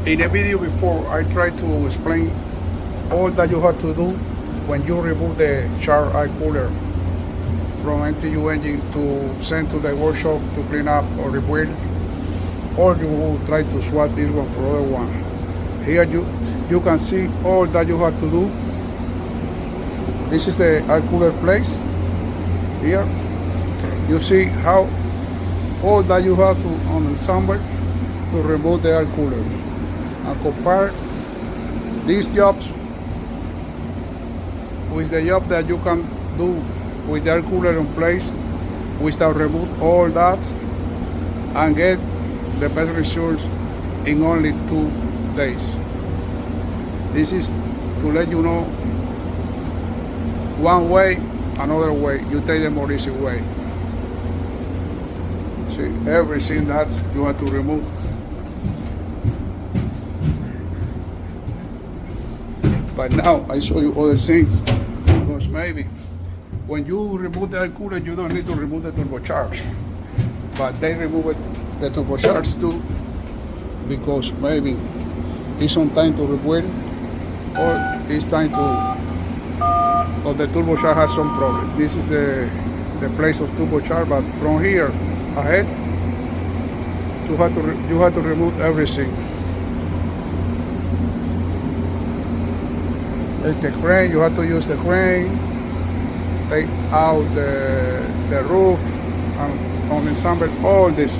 In a video before, I tried to explain all that you have to do when you remove the char air cooler from MTU engine to send to the workshop to clean up or rebuild, or you will try to swap this one for other one. Here you can see all that you have to do. This is the air cooler place. Here you see how all that you have to unassemble to remove the air cooler and compare these jobs with the job that you can do with the air cooler in place without remove all that and get the best results in only 2 days. This is to let you know one way, another way. You take the more easy way. See everything that you have to remove. But now I show you other things, because maybe when you remove the air cooler you don't need to remove the turbocharge, but they remove the turbocharge too, because maybe it's on time to rebuild, or it's time to, or the turbocharge has some problem. This is the place of turbocharge, but from here ahead you have to remove everything. The crane, you have to use the crane, take out the roof and unassemble all this.